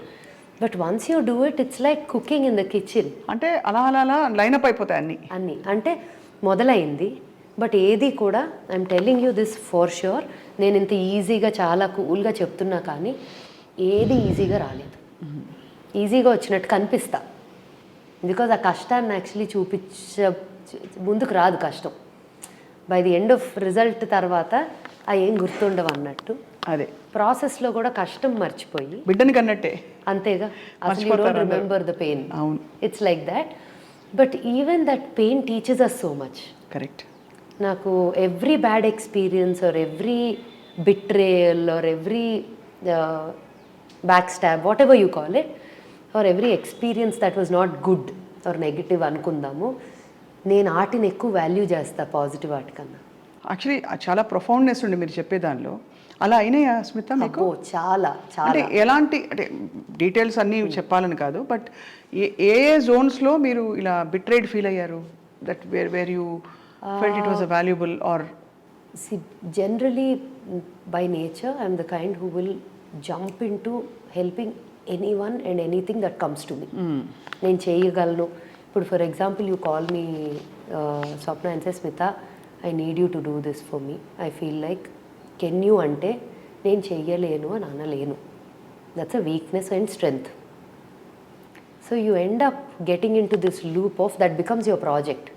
But once you do it, it's like cooking in the kitchen. అంటే అలా అలా అలా లైనప్ అయిపోతాయి అన్నీ అంటే మొదలైంది. బట్ ఏది కూడా I'm telling you this for sure, నేను ఇంత ఈజీగా చాలా కూల్గా చెప్తున్నా కానీ ఏది ఈజీగా రాలేదు. ఈజీగా వచ్చినట్టు కనిపిస్తా, బికాజ్ ఆ కష్టాన్ని యాక్చువల్లీ ముందుకు రాదు కష్టం. By the end of result తర్వాత ఆ ఏం గుర్తుండవు అన్నట్టు. అదే ప్రాసెస్లో కూడా కష్టం మర్చిపోయి బిడ్డని కన్నట్టే, అంతేగా, అసలు you don't remember the pain. అవును, it's like that. But even that pain teaches us so much. Correct. నాకు every bad experience or every betrayal or every backstab, whatever you call it, or every experience that was not good or negative అనుకుందాము, నేను ఆటిని ఎక్కువ value చేస్తా positive వాటికన్నా. Actually చాలా ప్రొఫౌండ్నెస్ ఉండి మీరు చెప్పే దానిలో. అలా అయినాయా స్మిత మీకు? చాలా చాలా. అంటే ఎలాంటి, అంటే డీటెయిల్స్ అన్నీ చెప్పాలని కాదు, బట్ ఏ ఏ జోన్స్లో మీరు ఇలా బిట్రేడ్ ఫీల్ అయ్యారు, that where you felt it was a valuable or? Generally by nature I'm the kind who will jump into helping anyone and anything that comes to me. నేను చేయగలను. ఇప్పుడు for example you call me Swapna and say Smitha, I need you to do this for me, I feel like can you అంటే నేను చెయ్యలేను అని అనలేను. That's a weakness and strength. So you end up getting in to this loop of that becomes your project.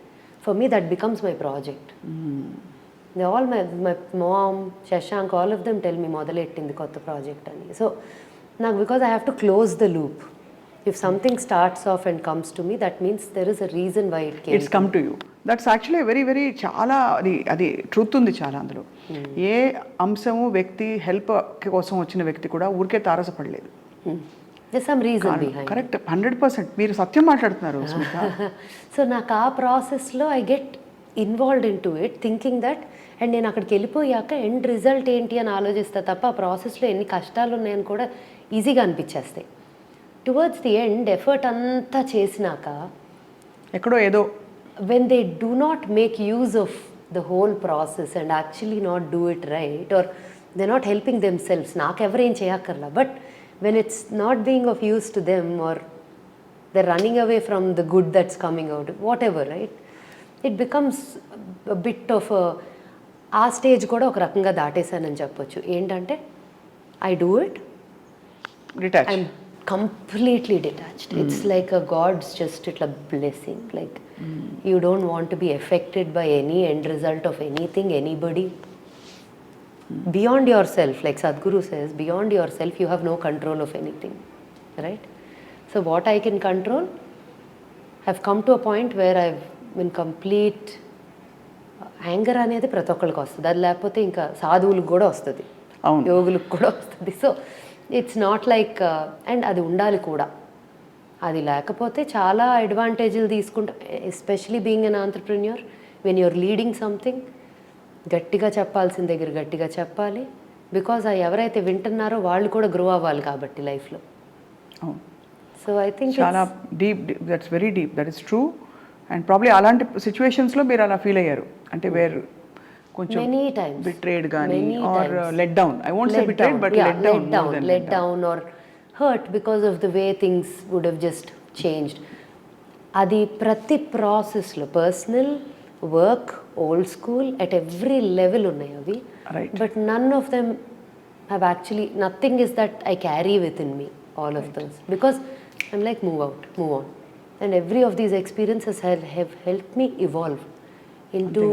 For me that becomes my project. All my mom, Shashank, all of them tell me మొదలెట్టింది కొత్త project అని. So నాకు, because I have to close the loop. If something starts off and comes to me, that means there is a reason why it's come to you. That's actually a very చాలా అది truth ఉంది చాలా అందులో. ఏ అంశము వ్యక్తి help కోసం వచ్చిన వ్యక్తి కూడా ఊరికే తారసపడలేదు. There's some reason behind. Correct, 100% మీరు సత్యం మాట్లాడుతున్నారు స్మిత. సో నాకు ఆ ప్రాసెస్లో I get involved in to it thinking that, and నేను అక్కడికి వెళ్ళిపోయాక ఎండ్ రిజల్ట్ ఏంటి అని ఆలోచిస్తా తప్ప ఆ ప్రాసెస్లో ఎన్ని కష్టాలు ఉన్నాయని కూడా ఈజీగా అనిపించేస్తాయి. టువర్డ్స్ ది ఎండ్ ఎఫర్ట్ అంతా చేసినాక ఎక్కడో ఏదో, when they do not make use of the whole process and actually not do it right, or they not helping them selves, నాకెవరేం చేయక్కర్లా, but when it's not being of use to them or they running away from the good that's coming out, whatever, right, it becomes bit of a stage కూడా ఒక రకంగా దాటేశానని చెప్పొచ్చు. ఏంటంటే I do it, I'm completely detached. It's like a God's just a blessing. Like you don't want to be affected by any end result of anything, anybody. Beyond yourself, like Sadguru says, beyond yourself you have no control of anything, right? So what I can control, I've come to a point where I've been complete anger అనేది ప్రతి ఒక్కరికి వస్తుంది. అది లేకపోతే ఇంకా సాధువులకు కూడా వస్తుంది, యోగులకు కూడా వస్తుంది. So it's not like, and అది ఉండాలి కూడా. అది లేకపోతే చాలా అడ్వాంటేజ్లు తీసుకుంటాం, especially being an entrepreneur. When you're leading something, గట్టిగా చెప్పాల్సిన దగ్గర గట్టిగా చెప్పాలి, బికాజ్ ఎవరైతే వింటున్నారో వాళ్ళు కూడా గ్రో అవ్వాలి కాబట్టి లైఫ్లో. సో ఐ థింక్ చాలా deep, that's very deep, that is true. And probably అలాంటి సిచ్యువేషన్స్లో మీరు అలా ఫీల్ అయ్యారు అంటే వేరు కొంచెం many times, betrayed gaani or let down. I won't say betrayed, but let down or hurt because of the way things would have just changed. Adi prati process lo, personal, work, old school, at every level unnai avi, right, but none of them have actually, nothing is that I carry within me, all of those, because I'm like move out, move on, and every of these experiences have helped me evolve into.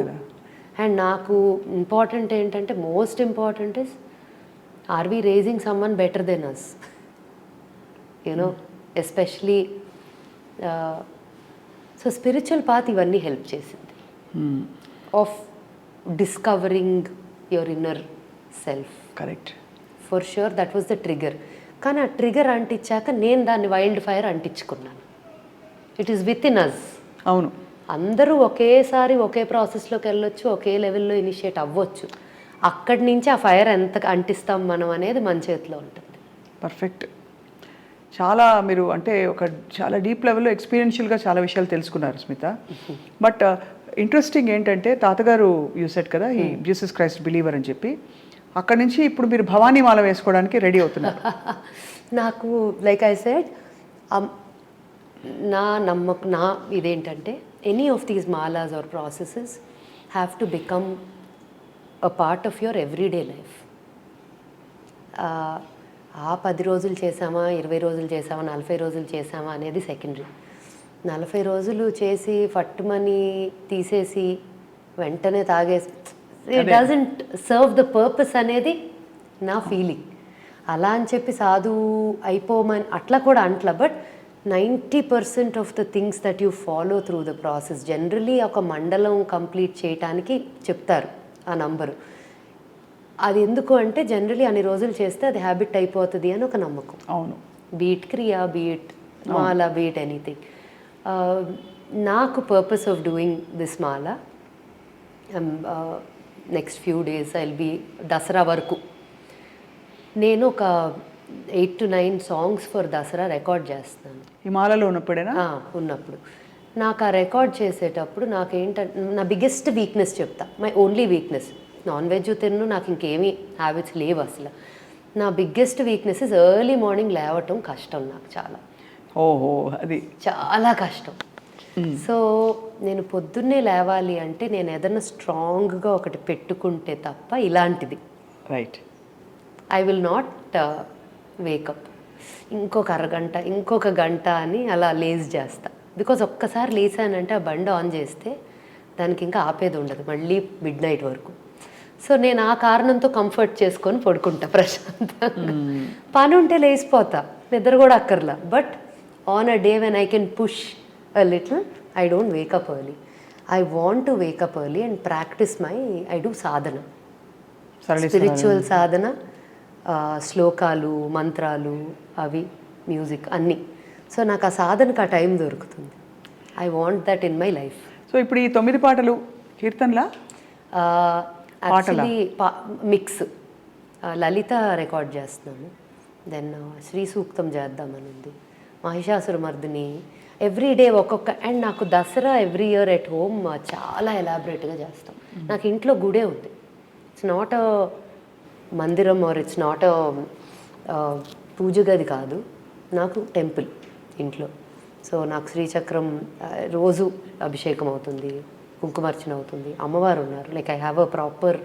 And నాకు important ఏంటంటే, most important is, are we raising someone better than us, you know, especially. So spiritual path ఇవన్నీ help చేసింది, of discovering your inner self. Correct, for sure that was the trigger. కానీ ఆ trigger అంటించాక నేను దాన్ని wildfire అంటించుకున్నాను. It is within us. అవును, అందరూ ఒకేసారి ఒకే ప్రాసెస్లోకి వెళ్ళొచ్చు, ఒకే లెవెల్లో ఇనిషియేట్ అవ్వచ్చు. అక్కడి నుంచి ఆ ఫైర్ ఎంత అంటిస్తాం మనం అనేది మన చేతిలో ఉంటుంది. పర్ఫెక్ట్. చాలా మీరు అంటే ఒక చాలా డీప్ లెవెల్లో ఎక్స్పీరియన్షియల్గా చాలా విషయాలు తెలుసుకున్నారు స్మిత. బట్ ఇంట్రెస్టింగ్ ఏంటంటే తాతగారు యూ సెడ్ కదా ఈ జీసస్ క్రైస్ట్ బిలీవర్ అని చెప్పి, అక్కడి నుంచి ఇప్పుడు మీరు భవానీ మాల వేసుకోవడానికి రెడీ అవుతున్నారు. నాకు లైక్ ఐ సెడ్ నా ఇదేంటంటే any of these malas or processes have to become a part of your everyday life. ఆ 10 రోజులు చేసామా, 20 రోజులు చేసామా, 40 రోజులు చేసామా అనేది సెకండరీ. 40 రోజులు చేసి ఫట్టుమని తీసేసి వెంటనే తాగేసి it doesn't serve the purpose అనేది నా ఫీలింగ్. అలా అని చెప్పి సాధువు అయిపోమని అట్లా కూడా అంట్లా. But 90% of the things that you follow through the process generally ఒక మండలం కంప్లీట్ చేయటానికి చెప్తారు ఆ నంబరు. అది ఎందుకు అంటే జనరలీ అన్ని రోజులు చేస్తే అది హ్యాబిట్ అయిపోతుంది అని ఒక నమ్మకం. అవును. Be it kriya, be it mala, be it anything. నాకు purpose of doing this mala next few days I will be Dasara వరకు నేను ఒక 8 to 9 songs for Dasara record చేస్తున్నాను. హిమాలయలో ఉన్నప్పుడేనా? ఉన్నప్పుడు నాకు ఆ రికార్డ్ చేసేటప్పుడు నాకేంటంటే నా బిగ్గెస్ట్ వీక్నెస్ చెప్తా, my only weakness. Non veg తిన్ను, నాకు ఇంకేమీ హ్యాబిట్స్ లేవు అసలు. నా biggest weakness is early morning లేవటం కష్టం నాకు చాలా. ఓహో, అది చాలా కష్టం. సో నేను పొద్దున్నే లేవాలి అంటే నేను ఏదైనా స్ట్రాంగ్గా ఒకటి పెట్టుకుంటే తప్ప ఇలాంటిది right I will not wake up. ఇంకొక అరగంట, ఇంకొక గంట అని అలా లేజ్ చేస్తా. బికాజ్ ఒక్కసారి లేసానంటే ఆ బండి ఆన్ చేస్తే దానికి ఇంకా ఆపేది ఉండదు మళ్ళీ మిడ్ నైట్ వరకు. సో నేను ఆ కారణంతో కంఫర్ట్ చేసుకొని పడుకుంటా ప్రశాంతంగా. పని ఉంటే లేచిపోతా, నిద్ర కూడా అక్కర్లా. But on a day when I can push a little I don't wake up early. I want to wake up early and practise I do sadhana, spiritual sadhana, శ్లోకాలు, మంత్రాలు, అవి మ్యూజిక్ అన్నీ. సో నాకు ఆ సాధనకు ఆ టైం దొరుకుతుంది. I want that in my life. So ఇప్పుడు ఈ 9 పాటలు కీర్తనలా? Actually mix. లలిత రికార్డ్ చేస్తున్నాను, దెన్ శ్రీ సూక్తం చేద్దామని ఉంది, మహిషాసురమర్దిని, ఎవ్రీ డే ఒక్కొక్క. అండ్ నాకు Dasara every year at home చాలా ఎలాబరేట్గా చేస్తాం. నాకు ఇంట్లో గుడే ఉంది. ఇట్స్ నాట్ అ మందిరం ఆర్ ఇట్స్ నాట్ అ పూజ గది కాదు, నాకు టెంపుల్ ఇంట్లో. సో నాకు శ్రీచక్రం రోజు అభిషేకం అవుతుంది, కుంకుమార్చన అవుతుంది, అమ్మవారు ఉన్నారు. Like I have a proper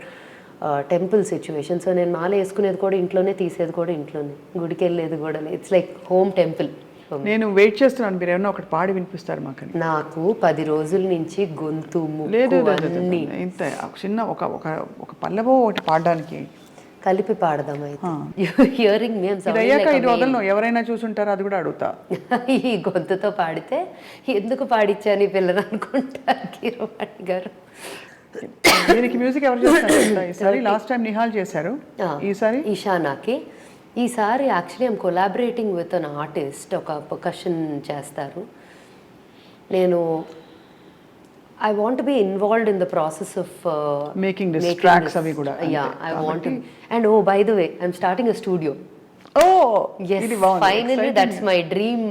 temple situation. So నేను మాల వేసుకునేది కూడా ఇంట్లోనే, తీసేది కూడా ఇంట్లోనే, గుడికి వెళ్ళేది కూడా. It's like home temple. నేను వెయిట్ చేస్తున్నాను, మీరు ఏమన్నా ఒకటి పాడి వినిపిస్తారు మాకు. నాకు 10 రోజుల నుంచి గొంతు లేదు, ఇంత చిన్న ఒక పల్లవో ఒకటి పాడడానికి కలిపి పాడదాం అయితే. హియరింగ్ మీ అయ్యాక 5 రోజుల్లో ఎవరైనా చూసుంటారో అది కూడా అడుగుతా. ఈ గొంతుతో పాడితే ఎందుకు పాడిచ్చాను ఈ పిల్లలు అనుకుంటారు కీరవాణి గారు. దీనికి మ్యూజిక్ ఎవరు చేస్తారు ఈసారి? లాస్ట్ టైం నిహాల్ చేశారు, ఈసారి ఈశానాకి. ఈసారి actually I'm collaborating with an artist, ఒక పర్కషన్ చేస్తారు. నేను I want to be involved in the process of making this tracks avi kuda. Yeah, I want to. And oh, by the way, I'm starting a studio. Oh, yes, finally that's my dream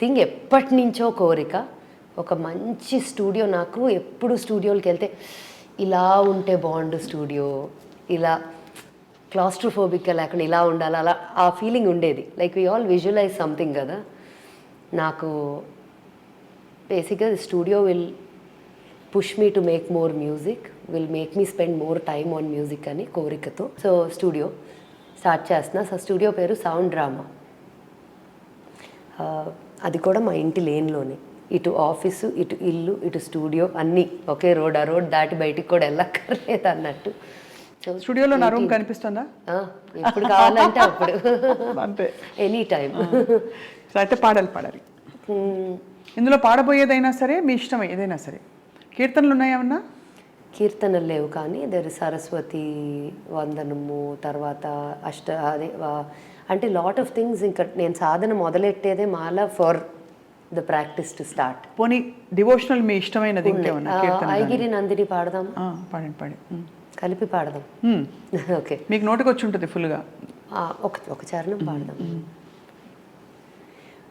thing. ఎప్పటి నుంచో కోరిక, ఒక మంచి studio. నాకు ఎప్పుడు స్టూడియోకి వెళ్తే ఇలా ఉంటే బాగుండు స్టూడియో, ఇలా క్లాస్ట్రోఫోబిక్గా లేకుండా ఇలా ఉండాలి, అలా ఆ ఫీలింగ్ ఉండేది. Like we all visualize something కదా. నాకు బేసిక్గా studio will push me to make more music, will make me spend more time on music అని కోరికతో. సో స్టూడియో స్టార్ట్ చేస్తున్నా. సో స్టూడియో పేరు సౌండ్ డ్రామా. అది కూడా మా ఇంటి లేన్లోనే, ఇటు ఆఫీసు, ఇటు ఇల్లు, ఇటు స్టూడియో అన్నీ ఒకే రోడ్. ఆ రోడ్ దాటి బయటికి కూడా వెళ్ళక్కర్లేదు అన్నట్టు. స్టూడియోలో నా రూమ్ కనిపిస్తుందా? ఎప్పుడు కావాలంటే అప్పుడు, అంతే, ఎనీ టైం. అయితే పాడాలి. ఇందులో పాడబోయేదైనా సరే, మీ ఇష్టం ఏదైనా సరే. కీర్తనలు ఉన్నాయేమన్నా? కీర్తనలు లేవు, కానీ దగ్గర సరస్వతి వందనము, తర్వాత అదే అంటే లాట్ ఆఫ్ థింగ్స్. ఇంకా నేను సాధన మొదలెట్టేదే mala for the practice to start. పోనీ డివోషనల్ మీ ఇష్టమైనది ఇంకేమన్నా? ఐగిరి నందిని పాడదాం. పాడండి. కలిపి పాడదాం. ఓకే, మీకు నోటికి వచ్చి ఉంటుంది ఫుల్గా. ఒక చరణం పాడదాం.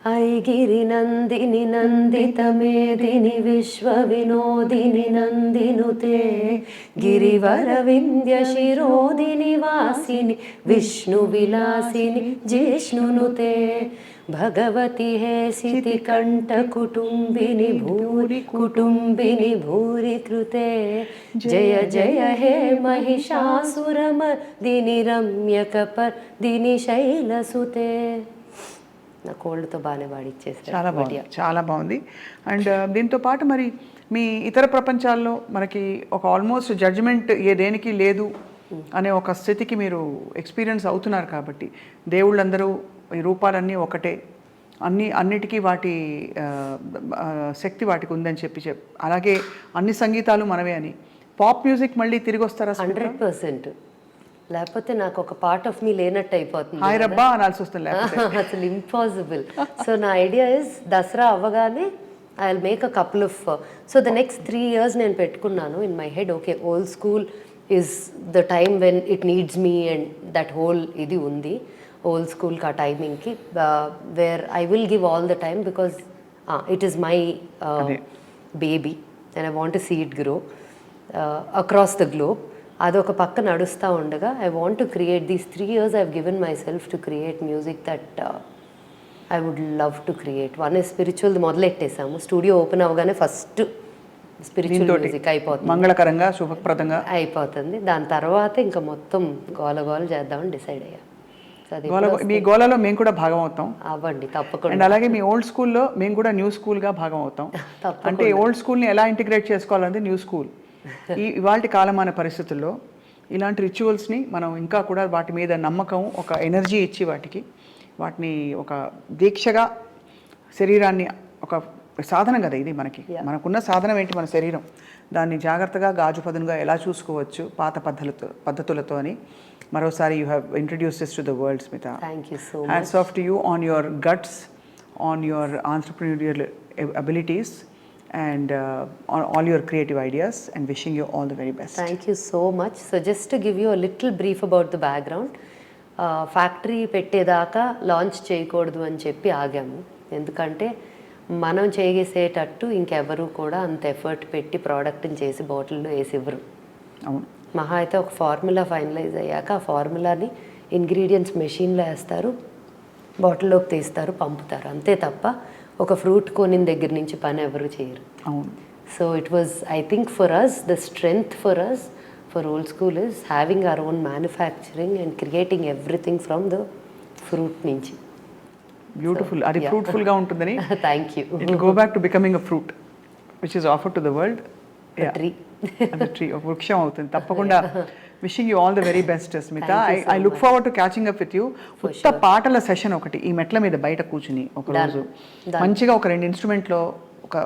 ఐగిరి నందిని నందిత మేదిని విశ్వ వినోదిని నందినుతే గిరివర వింధ్య శిరోదిని వాసిని విష్ణు విలాసిని జిష్ణునుతే భగవతి హే సితి కంఠ కుటుంబిని భూరి కృతే జయ జయ హే మహిషాసురమర్దిని రమ్యకపర్దిని శైలసుతే. నా కోల్డ్తో బాగానే పాడిచ్చేసారు. చాలా బాగుంది, చాలా బాగుంది. అండ్ దీంతో పాటు మరి మీ ఇతర ప్రపంచాల్లో మనకి ఒక ఆల్మోస్ట్ జడ్జిమెంట్ దేనికి లేదు అనే ఒక స్థితికి మీరు ఎక్స్పీరియన్స్ అవుతున్నారు కాబట్టి, దేవుళ్ళందరూ ఈ రూపాలన్నీ ఒకటే, అన్నిటికీ వాటి శక్తి వాటికి ఉందని చెప్పి అలాగే అన్ని సంగీతాలు మనవే అని, పాప్ మ్యూజిక్ మళ్ళీ తిరిగి వస్తారా? 100%. లేకపోతే నాకు ఒక పార్ట్ ఆఫ్ మీ లేనట్టు అయిపోతుంది. హాయ్ రబ్బా అనాల్సి వస్తుంది, అసలు ఇంపాసిబుల్. సో నా ఐడియా ఇస్ దసరా అవ్వగానే I will make a couple of, so the next 3 years నేను పెట్టుకున్నాను in my head. Okay, old school is the time when it needs me and that whole ఇది ఉంది old స్కూల్కి ఆ టైమింగ్కి, where I will give all the time because it is my baby and I want to see it grow across the globe. అదొక పక్క నడుస్తూ ఉండగా I want to create these 3 years I have given myself to create music that I would love to create. One is spiritual మొదలెట్టేసాము, studio open అవ్వగానే first spiritual music అయిపోతుంది, మంగళకరంగా శుభప్రదంగా అయిపోతుంది. దాని తర్వాత ఇంకా మొత్తం గోల చేద్దామని డిసైడ్ అయ్యా. మీ గోలలో మేము కూడా భాగం అవుతాం. అవ్వండి తప్పకుండా. అండ్ అలాగే మీ ఓల్డ్ స్కూల్లో మేము కూడా న్యూ స్కూల్గా భాగం అవుతాం. అంటే ఓల్డ్ స్కూల్ని ఎలా ఇంటిగ్రేట్ చేసుకోవాలంటే న్యూ స్కూల్ ఇవాళ కాలమాన పరిస్థితుల్లో ఇలాంటి రిచువల్స్ని మనం ఇంకా కూడా వాటి మీద నమ్మకం, ఒక ఎనర్జీ ఇచ్చి వాటిని ఒక దీక్షగా శరీరాన్ని, ఒక సాధనం కదా ఇది మనకున్న సాధనం ఏంటి, మన శరీరం, దాన్ని జాగ్రత్తగా గాజు పదునుగా ఎలా చూసుకోవచ్చు పాత పద్ధతులతో అని మరోసారి you have introduce this to the world, Smita. Thank you so much. Hats off to you on your guts, on your entrepreneurial abilities and all your creative ideas, and wishing you all the very best. Thank you so much. So just to give you a little brief about the background, factory పెట్టేదాకా launch చేయకూడదు అని చెప్పి ఆగాము. ఎందుకంటే మనం చేసేటట్టు ఇంకెవరు కూడా అంత ఎఫర్ట్ పెట్టి ప్రోడక్ట్ని చేసి బాటిల్లో వేసి ఇవ్వరు. అవును, మహా అయితే ఒక ఫార్ములా ఫైనలైజ్ అయ్యాక ఆ ఫార్ములాని ఇంగ్రీడియంట్స్ మెషిన్లో వేస్తారు, బాటిల్లోకి తీస్తారు, పంపుతారు, అంతే తప్ప ఒక ఫ్రూట్ కొనిన దగ్గర నుంచి పని ఎవరు చేయరు. అవును. So it was, I think for us the strength for us for old school is having our own manufacturing and creating everything from the fruit నుంచి. బ్యూటిఫుల్. అది ఫ్రూట్ఫుల్గా ఉంటుందని. Thank you. It will go back to becoming a fruit which is offered to the world. Tree, tree, ఒక వృక్షం అవుతుంది తప్పకుండా. Wishing you all the very best, Smita. I look forward to catching up with you. కొత్త పాటల session ఒకటి ఈ మెట్ల మీద బయట కూర్చుని ఒక రోజు మంచిగా ఒక 2 ఇన్స్ట్రుమెంట్లో ఒక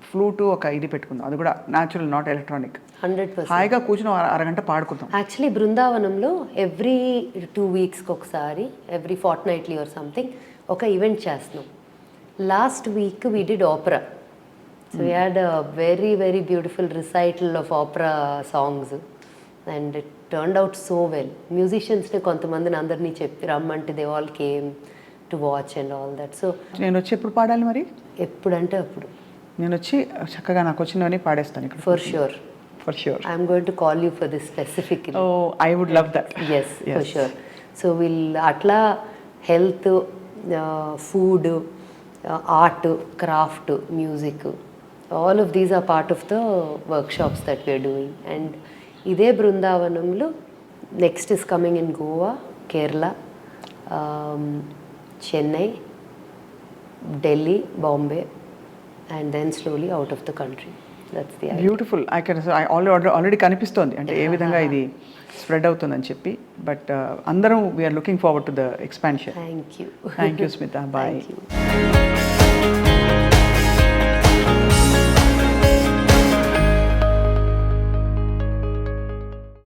ఫ్లూటు, ఒక ఇది పెట్టుకుందాం, అది కూడా న్యాచురల్, నాట్ ఎలక్ట్రానిక్. 100% హాయిగా కూర్చుని అరగంట పాడుకుందాం. యాక్చువల్లీ బృందావనంలో ఎవ్రీ 2 weeks ఒకసారి, ఎవ్రీ ఫార్ట్నైట్లీ ఆర్ సంథింగ్ ఒక ఈవెంట్ చేస్తున్నాం. Last week we did opera. So we had a very very beautiful recital of opera songs and it turned out so well. మ్యూజిషియన్స్ని కొంతమందిని అందరినీ చెప్పి రమ్మంటే they all came to watch and all that. So నేను వచ్చి ఎప్పుడు పాడాలి మరి? ఎప్పుడంటే అప్పుడు నేను వచ్చి చక్కగా నాకు వచ్చినవన్నీ పాడేస్తాను ఇక్కడ. For sure, for sure. I'm going to call you for this specific. Oh, I would love that. Yes, for sure. So we'll అట్లా health, food, art, craft, music, all of these are part of the workshops that we're doing. And ఇదే బృందావనంలో next is coming in Goa, Kerala, Chennai, Delhi, Bombay, and then slowly out of the country. That's the idea. Beautiful. I already కనిపిస్తోంది అంటే ఏ విధంగా ఇది spread అవుతుందని చెప్పి. But అందరం we're looking forward to the expansion. Thank you. Thank you, Smitha. Bye. Thank you.